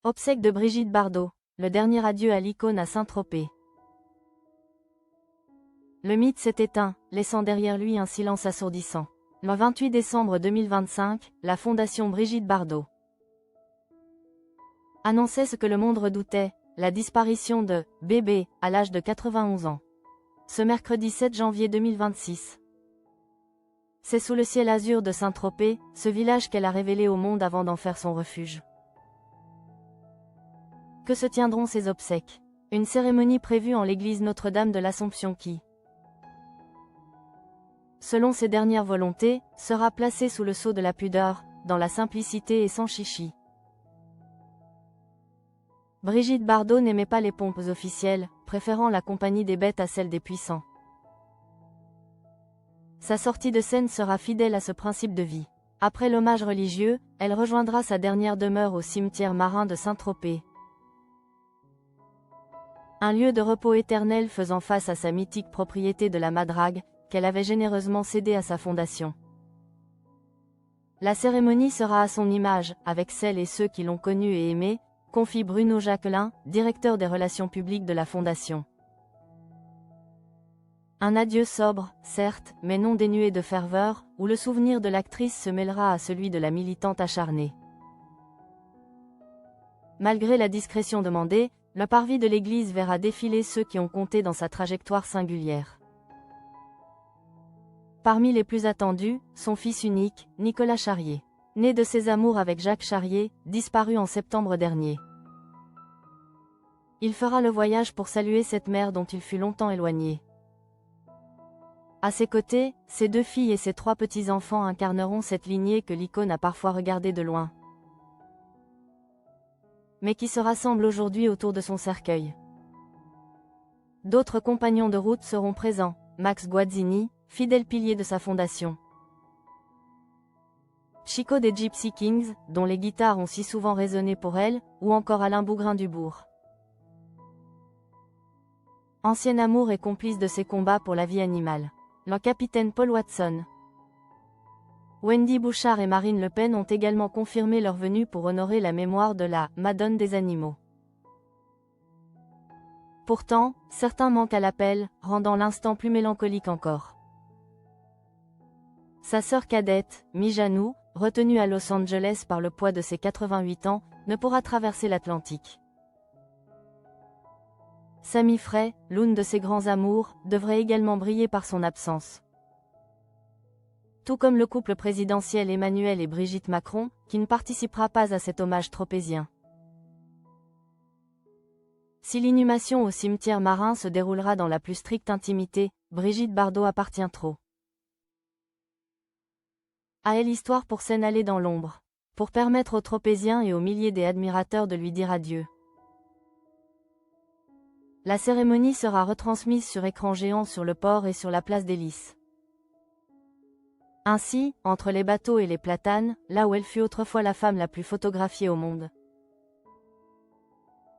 Obsèques de Brigitte Bardot, le dernier adieu à l'icône à Saint-Tropez. Le mythe s'est éteint, laissant derrière lui un silence assourdissant. Le 28 décembre 2025, la Fondation Brigitte Bardot annonçait ce que le monde redoutait, la disparition de « bébé » à l'âge de 91 ans. Ce mercredi 7 janvier 2026. C'est sous le ciel azur de Saint-Tropez, ce village qu'elle a révélé au monde avant d'en faire son refuge. Que se tiendront ces obsèques? Une cérémonie prévue en l'église Notre-Dame de l'Assomption qui, selon ses dernières volontés, sera placée sous le sceau de la pudeur, dans la simplicité et sans chichi. Brigitte Bardot n'aimait pas les pompes officielles, préférant la compagnie des bêtes à celle des puissants. Sa sortie de scène sera fidèle à ce principe de vie. Après l'hommage religieux, elle rejoindra sa dernière demeure au cimetière marin de Saint-Tropez. Un lieu de repos éternel faisant face à sa mythique propriété de la Madrague, qu'elle avait généreusement cédée à sa fondation. La cérémonie sera à son image, avec celles et ceux qui l'ont connue et aimée, confie Bruno Jacquelin, directeur des relations publiques de la fondation. Un adieu sobre, certes, mais non dénué de ferveur, où le souvenir de l'actrice se mêlera à celui de la militante acharnée. Malgré la discrétion demandée, le parvis de l'église verra défiler ceux qui ont compté dans sa trajectoire singulière. Parmi les plus attendus, son fils unique, Nicolas Charrier. Né de ses amours avec Jacques Charrier, disparu en septembre dernier. Il fera le voyage pour saluer cette mère dont il fut longtemps éloigné. À ses côtés, ses 2 filles et ses 3 petits-enfants incarneront cette lignée que l'icône a parfois regardée de loin, mais qui se rassemble aujourd'hui autour de son cercueil. D'autres compagnons de route seront présents, Max Guazzini, fidèle pilier de sa fondation. Chico des Gypsy Kings, dont les guitares ont si souvent résonné pour elle, ou encore Alain Bougrain-Dubourg. Ancien amour et complice de ses combats pour la vie animale. Le capitaine Paul Watson. Wendy Bouchard et Marine Le Pen ont également confirmé leur venue pour honorer la mémoire de la « Madone des animaux ». Pourtant, certains manquent à l'appel, rendant l'instant plus mélancolique encore. Sa sœur cadette, Mijanou, retenue à Los Angeles par le poids de ses 88 ans, ne pourra traverser l'Atlantique. Sami Frey, l'une de ses grands amours, devrait également briller par son absence. Tout comme le couple présidentiel Emmanuel et Brigitte Macron, qui ne participera pas à cet hommage tropézien. Si l'inhumation au cimetière marin se déroulera dans la plus stricte intimité, Brigitte Bardot appartient trop à elle histoire pour s'en aller dans l'ombre, pour permettre aux Tropéziens et aux milliers d'admirateurs de lui dire adieu. La cérémonie sera retransmise sur écran géant sur le port et sur la place des Lys. Ainsi, entre les bateaux et les platanes, là où elle fut autrefois la femme la plus photographiée au monde.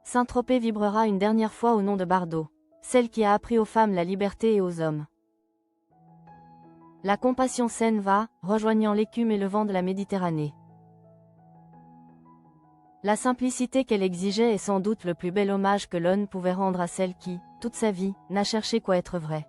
Saint-Tropez vibrera une dernière fois au nom de Bardot, celle qui a appris aux femmes la liberté et aux hommes. La compassion saine va, rejoignant l'écume et le vent de la Méditerranée. La simplicité qu'elle exigeait est sans doute le plus bel hommage que l'homme pouvait rendre à celle qui, toute sa vie, n'a cherché qu'à être vraie.